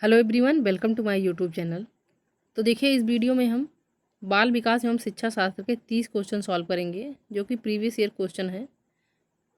Hello everyone, welcome to my YouTube channel. तो देखिए, इस वीडियो में हम बाल विकास एवं शिक्षा शास्त्र के 30 क्वेश्चन सॉल्व करेंगे जो कि प्रीवियस ईयर क्वेश्चन है।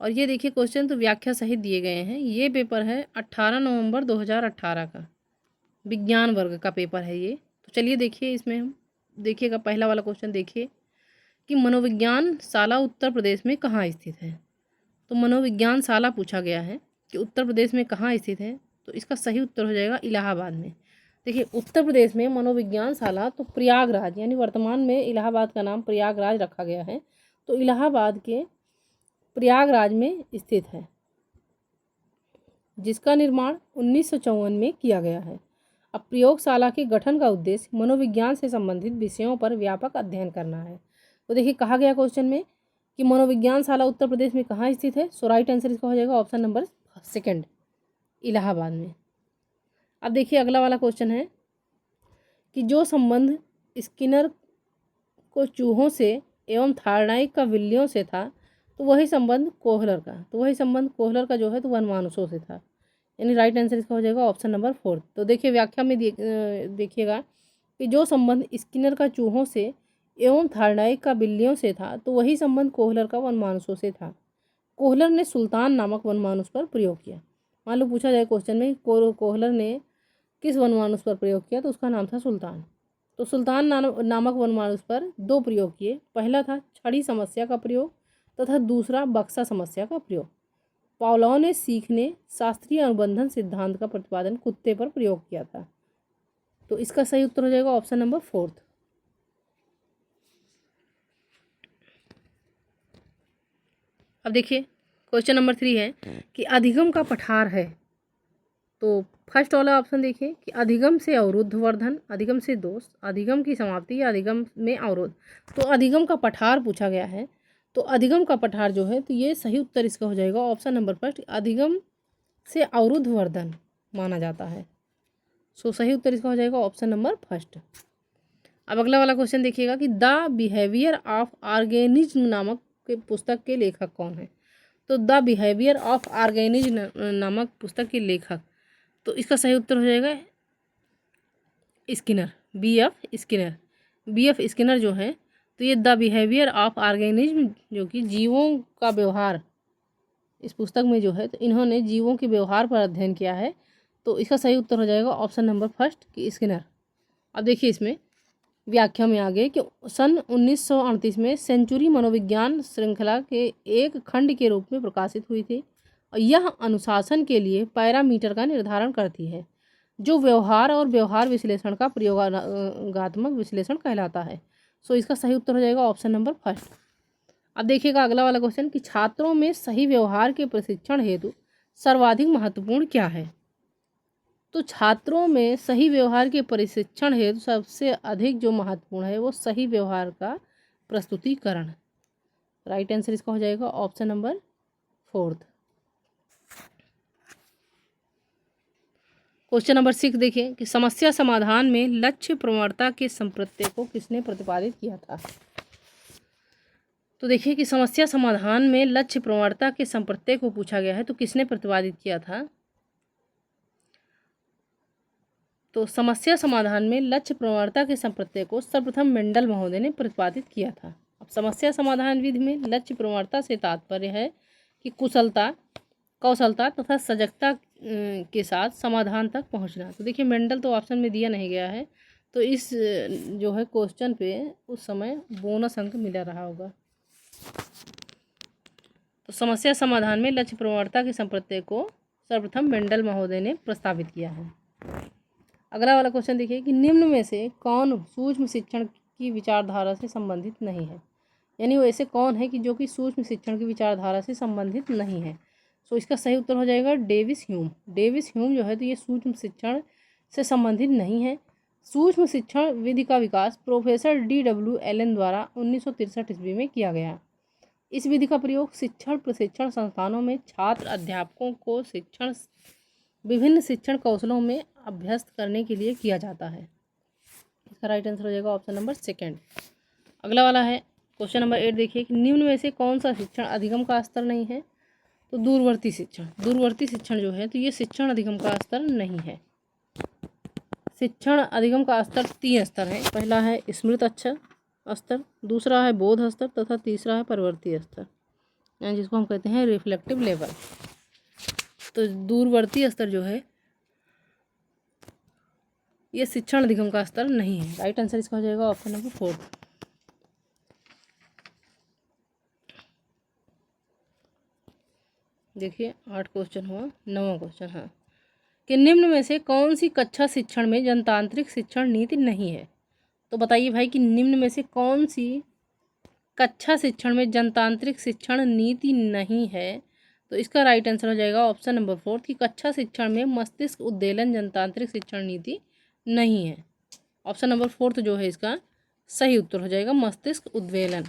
और ये देखिए, क्वेश्चन तो व्याख्या सहित दिए गए हैं। ये पेपर है 18 नवंबर 2018 का, विज्ञान वर्ग का पेपर है ये। तो चलिए देखिए, इसमें हम देखिएगा पहला वाला क्वेश्चन देखिए कि मनोविज्ञान शाला उत्तर प्रदेश में कहाँ स्थित है। तो मनोविज्ञान शाला पूछा गया है कि उत्तर प्रदेश में कहाँ स्थित है। तो इसका सही उत्तर हो जाएगा इलाहाबाद में। देखिए, उत्तर प्रदेश में मनोविज्ञान शाला तो प्रयागराज, यानी वर्तमान में इलाहाबाद का नाम प्रयागराज रखा गया है। तो इलाहाबाद के प्रयागराज में स्थित है, जिसका निर्माण 1954 में किया गया है। अब प्रयोगशाला के गठन का उद्देश्य मनोविज्ञान से संबंधित विषयों पर व्यापक अध्ययन करना है। तो देखिए, कहा गया क्वेश्चन में कि मनोविज्ञान शाला उत्तर प्रदेश में कहाँ स्थित है। सो राइट आंसर इसका हो जाएगा ऑप्शन नंबर सेकंड, इलाहाबाद में। अब देखिए, अगला वाला क्वेश्चन है कि जो संबंध स्किनर को चूहों से एवं थार्नाइक का बिल्लियों से था, तो वही संबंध कोहलर का जो है तो वनमानुषों से था। यानी राइट आंसर इसका हो जाएगा ऑप्शन नंबर 4। तो देखिए, व्याख्या में देखिएगा कि जो संबंध स्किनर का चूहों से एवं थार्नाइक का बिल्लियों से था, तो वही संबंध कोहलर का वनमानुषों से था। कोहलर ने सुल्तान नामक वनमानुष पर प्रयोग किया। मान लो पूछा जाए क्वेश्चन में कोहलर ने किस वनमानुष पर प्रयोग किया, तो उसका नाम था सुल्तान। तो सुल्तान नामक वनमानुष पर दो प्रयोग किए। पहला था छड़ी समस्या का प्रयोग तथा दूसरा बक्सा समस्या का प्रयोग। पावलोव ने सीखने शास्त्रीय अनुबंधन सिद्धांत का प्रतिपादन कुत्ते पर प्रयोग किया था। तो इसका सही उत्तर हो जाएगा ऑप्शन नंबर 4। अब देखिए, क्वेश्चन नंबर 3 है कि अधिगम का पठार है। तो फर्स्ट वाला ऑप्शन देखिए कि अधिगम से अवरुद्ध वर्धन, अधिगम से दोष, अधिगम की समाप्ति या अधिगम में अवरोध। तो अधिगम का पठार पूछा गया है। तो अधिगम का पठार जो है, तो ये सही उत्तर इसका हो जाएगा ऑप्शन नंबर फर्स्ट, अधिगम से अवरुद्ध वर्धन माना जाता है। सो सही उत्तर इसका हो जाएगा ऑप्शन नंबर फर्स्ट। अब अगला वाला क्वेश्चन देखिएगा कि द बिहेवियर ऑफ ऑर्गेनिज्म नामक के पुस्तक के लेखक कौन है। तो द बिहेवियर ऑफ ऑर्गेनिज्म नामक पुस्तक के लेखक, तो इसका सही उत्तर हो जाएगा स्किनर, बी एफ स्किनर जो है। तो ये द बिहेवियर ऑफ ऑर्गेनिज्म, जो कि जीवों का व्यवहार, इस पुस्तक में जो है तो इन्होंने जीवों के व्यवहार पर अध्ययन किया है। तो इसका सही उत्तर हो जाएगा ऑप्शन नंबर फर्स्ट कि स्किनर। अब देखिए, इसमें व्याख्या में आगे कि सन 1938 में सेंचुरी मनोविज्ञान श्रृंखला के एक खंड के रूप में प्रकाशित हुई थी। और यह अनुशासन के लिए पैरामीटर का निर्धारण करती है, जो व्यवहार और व्यवहार विश्लेषण का प्रयोगात्मक विश्लेषण कहलाता है। सो इसका सही उत्तर हो जाएगा ऑप्शन नंबर फर्स्ट। अब देखिएगा अगला वाला क्वेश्चन कि छात्रों में सही व्यवहार के प्रशिक्षण हेतु सर्वाधिक महत्वपूर्ण क्या है। तो छात्रों में सही व्यवहार के प्रशिक्षण हेतु सबसे अधिक जो महत्वपूर्ण है वो सही व्यवहार का प्रस्तुतिकरण। राइट आंसर इसका हो जाएगा ऑप्शन नंबर 4। क्वेश्चन नंबर 6 देखिए कि समस्या समाधान में लक्ष्य प्रवणता के संप्रत्यय को किसने प्रतिपादित किया था। तो देखिए कि समस्या समाधान में लक्ष्य प्रवणता के संप्रत्यय को पूछा गया है, तो किसने प्रतिपादित किया था। तो समस्या समाधान में लक्ष्य प्रवणता के संप्रत्यय को सर्वप्रथम मेंडल महोदय ने प्रतिपादित किया था। अब समस्या समाधान विधि में लक्ष्य प्रवणता से तात्पर्य है कि कौशलता तथा सजगता के साथ समाधान तक पहुंचना। तो देखिए, मेंडल तो ऑप्शन में दिया नहीं गया है, तो इस जो है क्वेश्चन पे उस समय बोनस अंक मिला रहा होगा। तो समस्या समाधान में लक्ष्य प्रवणता के संप्रत्यय को सर्वप्रथम मेंडल महोदय ने प्रस्तावित किया है। अगला वाला क्वेश्चन देखिए कि निम्न में से कौन सूक्ष्म शिक्षण की विचारधारा से संबंधित नहीं है। यानी वो ऐसे कौन है कि जो कि सूक्ष्म शिक्षण की विचारधारा से संबंधित नहीं है। सो इसका सही उत्तर हो जाएगा डेविस ह्यूम जो है तो ये सूक्ष्म शिक्षण से संबंधित नहीं है। सूक्ष्म शिक्षण विधि का विकास प्रोफेसर DW एलन द्वारा 1963 ईस्वी में किया गया। इस विधि का प्रयोग शिक्षण प्रशिक्षण संस्थानों में छात्र अध्यापकों को विभिन्न शिक्षण कौशलों में अभ्यस्त करने के लिए किया जाता है। इसका राइट आंसर हो जाएगा ऑप्शन नंबर सेकंड। अगला वाला है क्वेश्चन नंबर 8 देखिए कि निम्न में से कौन सा शिक्षण अधिगम का स्तर नहीं है। तो दूरवर्ती शिक्षण जो है तो ये शिक्षण अधिगम का स्तर नहीं है। शिक्षण अधिगम का स्तर 3 स्तर है। पहला है स्मृत स्तर, दूसरा है बोध स्तर तथा तीसरा है परवर्ती स्तर, यानी जिसको हम कहते हैं रिफ्लेक्टिव लेवल। तो दूरवर्ती स्तर जो है ये शिक्षण अधिगम का स्तर नहीं है। राइट आंसर इसका हो जाएगा ऑप्शन नंबर 4। देखिए 8 क्वेश्चन हुआ, 9वां क्वेश्चन। हाँ, कि निम्न में से कौन सी कक्षा शिक्षण में जनतांत्रिक शिक्षण नीति नहीं है? तो बताइए भाई कि निम्न में से कौन सी कक्षा शिक्षण में जनतांत्रिक शिक्षण नीति नहीं है? तो इसका राइट आंसर हो जाएगा ऑप्शन नंबर 4 कि कक्षा शिक्षण में मस्तिष्क उद्वेलन जनतांत्रिक शिक्षण नीति नहीं है। ऑप्शन नंबर 4 जो है इसका सही उत्तर हो जाएगा, मस्तिष्क उद्वेलन।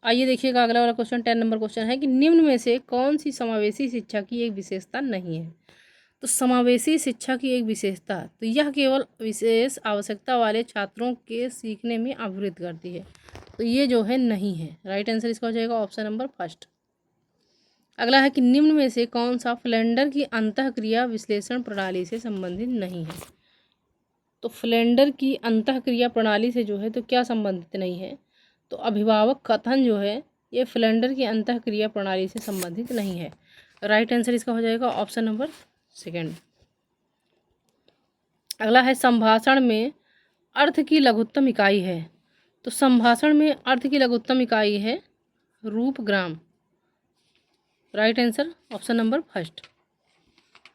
आइए देखिएगा अगला वाला क्वेश्चन, 10 नंबर क्वेश्चन है कि निम्न में से कौन सी समावेशी शिक्षा की एक विशेषता नहीं है? तो समावेशी शिक्षा की एक विशेषता, तो यह केवल विशेष आवश्यकता वाले छात्रों के सीखने में अभिवृद्ध करती है। तो ये जो है नहीं है। राइट आंसर इसका हो जाएगा ऑप्शन नंबर 1। अगला है कि निम्न में से कौन सा फ्लेंडर की अंतःक्रिया विश्लेषण प्रणाली से संबंधित नहीं है? तो फ्लेंडर की अंतःक्रिया प्रणाली से जो है तो क्या संबंधित नहीं है? तो अभिभावक कथन जो है ये फ्लेंडर की अंतःक्रिया प्रणाली से संबंधित नहीं है। राइट आंसर इसका हो जाएगा ऑप्शन नंबर 2। अगला है संभाषण में अर्थ की लघुत्तम इकाई है। तो संभाषण में अर्थ की लघुत्तम इकाई है रूपग्राम। Right answer option number 1।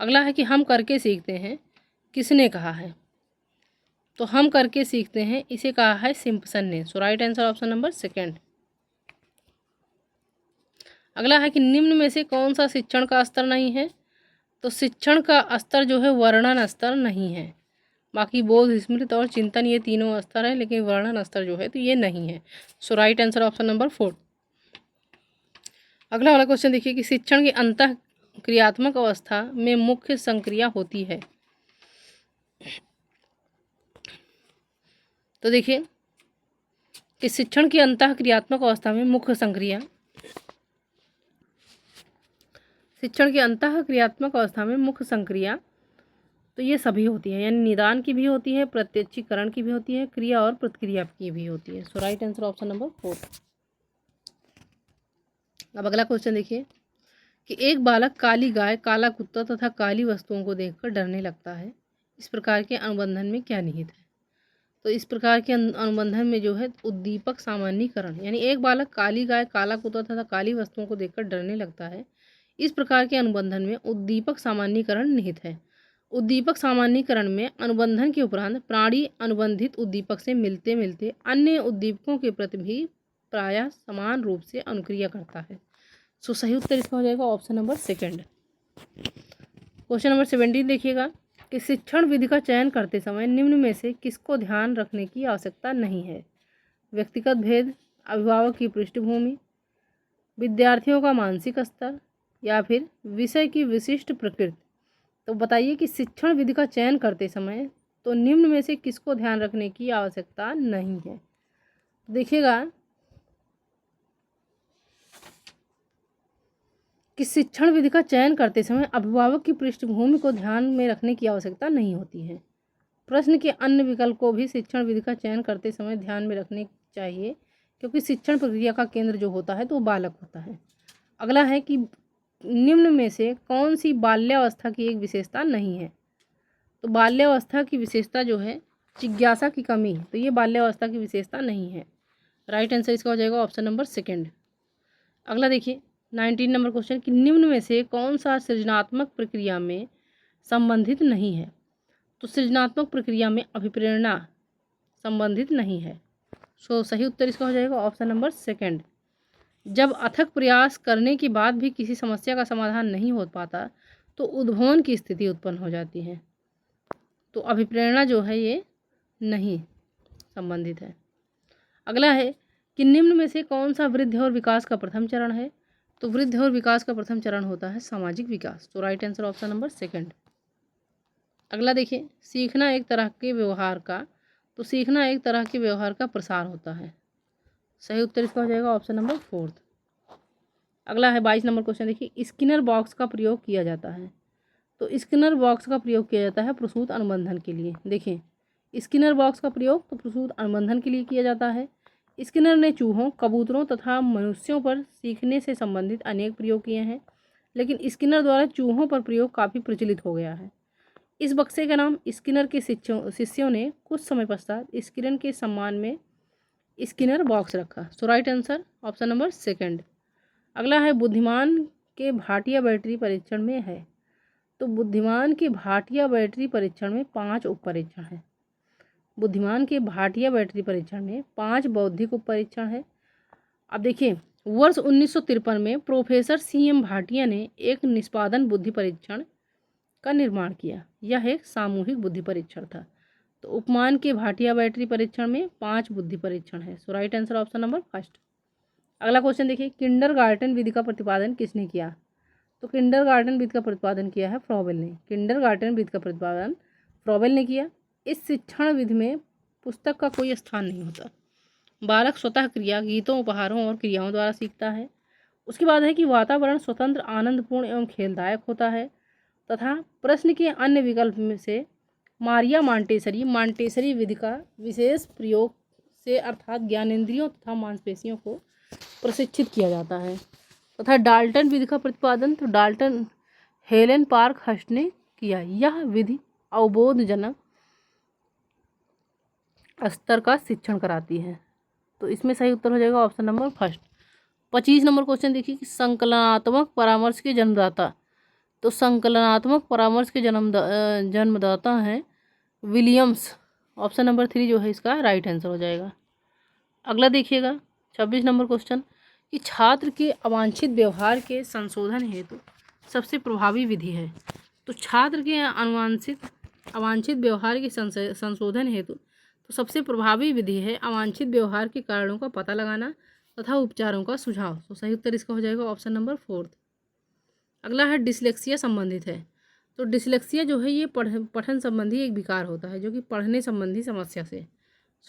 अगला है कि हम करके सीखते हैं, किसने कहा है? तो हम करके सीखते हैं इसे कहा है सिम्पसन ने। सो राइट आंसर ऑप्शन नंबर 2। अगला है कि निम्न में से कौन सा शिक्षण का स्तर नहीं है? तो शिक्षण का स्तर जो है वर्णन स्तर नहीं है। बाकी बोध, स्मृत और चिंतन ये तीनों स्तर है, लेकिन वर्णन स्तर जो है तो ये नहीं है। So right answer option number 4। अगला वाला क्वेश्चन देखिए कि शिक्षण की अंतःक्रियात्मक अवस्था में मुख्य संक्रिया होती है। तो देखिए कि शिक्षण की अंतःक्रियात्मक अवस्था में मुख्य संक्रिया, शिक्षण की अंतःक्रियात्मक अवस्था में मुख्य संक्रिया तो ये सभी होती है, यानी निदान की भी होती है, प्रत्यक्षीकरण की भी होती है, क्रिया और प्रतिक्रिया की भी होती है। So right answer option number 4। अब अगला क्वेश्चन देखिए कि एक बालक काली गाय, काला कुत्ता तथा काली वस्तुओं को देखकर डरने लगता है। इस प्रकार के अनुबंधन में क्या निहित है? तो इस प्रकार के अनुबंधन में जो है उद्दीपक सामान्यीकरण, यानी एक बालक काली गाय, काला कुत्ता तथा काली वस्तुओं को देखकर डरने लगता है। इस प्रकार के अनुबंधन में उद्दीपक सामान्यीकरण निहित है। उद्दीपक सामान्यीकरण में अनुबंधन के उपरांत प्राणी अनुबंधित उद्दीपक से मिलते मिलते अन्य उद्दीपकों के प्रति भी प्रायः समान रूप से अनुक्रिया करता है। सो सही उत्तर इसका हो जाएगा ऑप्शन नंबर 2। क्वेश्चन नंबर 17 देखिएगा कि शिक्षण विधि का चयन करते समय निम्न में से किसको ध्यान रखने की आवश्यकता नहीं है? व्यक्तिगत भेद, अभिभावक की पृष्ठभूमि, विद्यार्थियों का मानसिक स्तर या फिर विषय की विशिष्ट प्रकृति। तो बताइए कि शिक्षण विधि का चयन करते समय तो निम्न में से किसको ध्यान रखने की आवश्यकता नहीं है? देखिएगा कि शिक्षण विधि का चयन करते समय अभिभावक की पृष्ठभूमि को ध्यान में रखने की आवश्यकता नहीं होती है। प्रश्न के अन्य विकल्प को भी शिक्षण विधि का चयन करते समय ध्यान में रखने चाहिए, क्योंकि शिक्षण प्रक्रिया का केंद्र जो होता है तो वो बालक होता है। अगला है कि निम्न में से कौन सी बाल्यावस्था की एक विशेषता नहीं है? तो बाल्यावस्था की विशेषता जो है जिज्ञासा की कमी है, तो ये बाल्यावस्था की विशेषता नहीं है। राइट आंसर इसका हो जाएगा ऑप्शन नंबर 2। अगला देखिए 19 नंबर क्वेश्चन कि निम्न में से कौन सा सृजनात्मक प्रक्रिया में संबंधित नहीं है? तो सृजनात्मक प्रक्रिया में अभिप्रेरणा संबंधित नहीं है। सो सही उत्तर इसका हो जाएगा ऑप्शन नंबर 2। जब अथक प्रयास करने के बाद भी किसी समस्या का समाधान नहीं हो पाता तो उद्भवन की स्थिति उत्पन्न हो जाती है। तो अभिप्रेरणा जो है ये नहीं संबंधित है। अगला है कि निम्न में से कौन सा वृद्धि और विकास का प्रथम चरण है? तो वृद्धि और विकास का प्रथम चरण होता है सामाजिक विकास। तो राइट आंसर ऑप्शन नंबर 2। अगला देखिए सीखना एक तरह के व्यवहार का, तो सीखना एक तरह के व्यवहार का प्रसार होता है। सही उत्तर इसका हो जाएगा ऑप्शन नंबर 4। अगला है 22 नंबर क्वेश्चन देखिए स्किनर बॉक्स का प्रयोग किया जाता है। तो तो स्किनर बॉक्स का प्रयोग किया जाता है प्रसूत अनुबंधन के लिए। देखें, स्किनर बॉक्स का प्रयोग तो प्रसूत अनुबंधन के लिए किया जाता है। स्किनर ने चूहों, कबूतरों तथा मनुष्यों पर सीखने से संबंधित अनेक प्रयोग किए हैं, लेकिन स्किनर द्वारा चूहों पर प्रयोग काफ़ी प्रचलित हो गया है। इस बक्से का नाम स्किनर के शिष्यों ने कुछ समय पश्चात स्किनर के सम्मान में स्किनर बॉक्स रखा। So right answer option number second. अगला है बुद्धिमान के भाटिया बैटरी परीक्षण में है। तो बुद्धिमान के भाटिया बैटरी परीक्षण में 5 उप परीक्षण हैं। बुद्धिमान के भाटिया बैटरी परीक्षण में 5 बौद्धिक उप परीक्षण है। अब देखिए, वर्ष 1953 में प्रोफेसर CM भाटिया ने एक निष्पादन बुद्धि परीक्षण का निर्माण किया। यह एक सामूहिक बुद्धि परीक्षण था। तो उपमान के भाटिया बैटरी परीक्षण में 5 बुद्धि परीक्षण है। So right answer option number first. अगला क्वेश्चन देखिए, किंडरगार्टन विधि का प्रतिपादन किसने किया? तो किंडरगार्टन विधि का प्रतिपादन किया है फ्रॉबेल ने। किंडरगार्टन विधि का प्रतिपादन फ्रॉबेल ने किया। इस शिक्षण विधि में पुस्तक का कोई स्थान नहीं होता। बालक स्वतः क्रिया, गीतों, उपहारों और क्रियाओं द्वारा सीखता है। उसके बाद है कि वातावरण स्वतंत्र, आनंदपूर्ण एवं खेलदायक होता है तथा प्रश्न के अन्य विकल्प में से मारिया मांटेसरी विधि का विशेष प्रयोग से अर्थात ज्ञानेंद्रियों तथा मांसपेशियों को प्रशिक्षित किया जाता है। तथा डाल्टन विधि का प्रतिपादन तो डाल्टन हेलेन पार्क हर्स्ट ने किया। यह विधि अवबोधजनक स्तर का शिक्षण कराती है। तो इसमें सही उत्तर हो जाएगा option number first. 25 number question देखिए कि संकलनात्मक परामर्श के जन्मदाता। तो संकलनात्मक परामर्श के जन्मदाता हैं विलियम्स। ऑप्शन नंबर 3 जो है इसका राइट आंसर हो जाएगा। अगला देखिएगा 26 नंबर क्वेश्चन कि छात्र के अवांछित व्यवहार के संशोधन हेतु सबसे प्रभावी विधि है। तो छात्र के अवांछित व्यवहार के संशोधन हेतु तो सबसे प्रभावी विधि है अवांछित व्यवहार के कारणों का पता लगाना तथा उपचारों का सुझाव। तो सही उत्तर इसका हो जाएगा ऑप्शन नंबर 4। अगला है डिसलेक्सिया संबंधित है। तो डिसलेक्सिया जो है ये पठन संबंधी एक विकार होता है जो कि पढ़ने संबंधी समस्या से।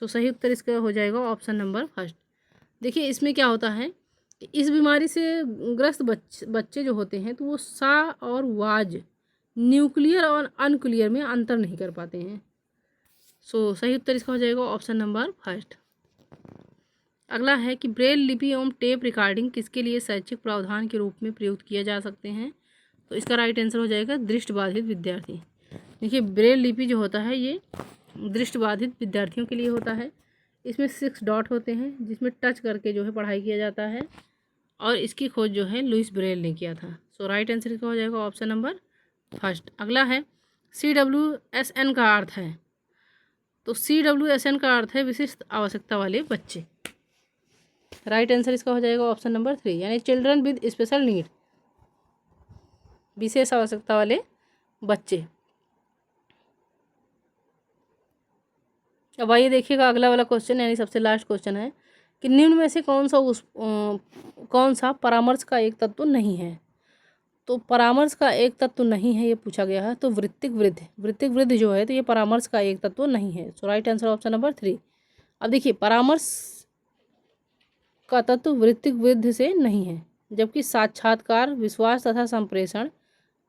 सो सही उत्तर इसका हो जाएगा ऑप्शन नंबर फर्स्ट। देखिए, इसमें क्या होता है कि इस बीमारी से ग्रस्त बच्चे जो होते हैं तो वो सा और वाज, न्यूक्लियर और अनक्लियर में अंतर नहीं कर पाते हैं। सो सही उत्तर इसका हो जाएगा ऑप्शन नंबर फर्स्ट। अगला है कि ब्रेल लिपि एवं टेप रिकॉर्डिंग किसके लिए शैक्षिक प्रावधान के रूप में प्रयुक्त किए जा सकते हैं? तो इसका राइट आंसर हो जाएगा दृष्टिबाधित विद्यार्थी। देखिए, ब्रेल लिपि जो होता है ये दृष्टिबाधित विद्यार्थियों के लिए होता है। इसमें 6 डॉट होते हैं जिसमें टच करके जो है पढ़ाई किया जाता है और इसकी खोज जो है लुइस ब्रेल ने किया था। सो राइट आंसर इसका हो जाएगा ऑप्शन नंबर फर्स्ट। अगला है CWSN का अर्थ है। तो CWSN का अर्थ है विशिष्ट आवश्यकता वाले बच्चे। राइट आंसर इसका हो जाएगा ऑप्शन नंबर 3 यानी चिल्ड्रन विद स्पेशल नीड, विशेष आवश्यकता वाले बच्चे। अब आइए देखिएगा अगला वाला क्वेश्चन यानी सबसे लास्ट क्वेश्चन है कि निम्न में से कौन सा परामर्श का एक तत्व नहीं है? तो परामर्श का एक तत्व नहीं है ये पूछा गया है। तो वृत्तिक वृद्ध जो है तो ये परामर्श का एक तत्व नहीं है। So right answer option number 3। अब देखिए, परामर्श का तत्व वृत्तिक वृद्ध से नहीं है, जबकि साक्षात्कार, विश्वास तथा संप्रेषण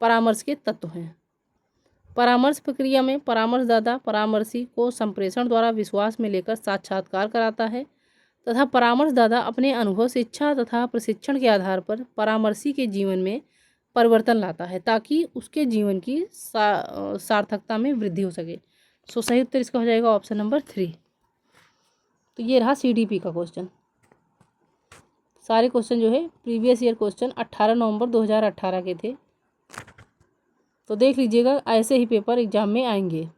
परामर्श के तत्व हैं। परामर्श प्रक्रिया में परामर्शदाता परामर्शी को संप्रेषण द्वारा विश्वास में लेकर साक्षात्कार कराता है तथा परामर्शदाता अपने अनुभव, शिक्षा तथा प्रशिक्षण के आधार पर परामर्शी के जीवन में परिवर्तन लाता है ताकि उसके जीवन की सार्थकता में वृद्धि हो सके। सो सही उत्तर इसका हो जाएगा ऑप्शन नंबर 3। तो ये रहा CDP का क्वेश्चन। सारे क्वेश्चन जो है प्रीवियस ईयर क्वेश्चन 18 नवंबर 2018 के थे। तो देख लीजिएगा, ऐसे ही पेपर एग्जाम में आएंगे।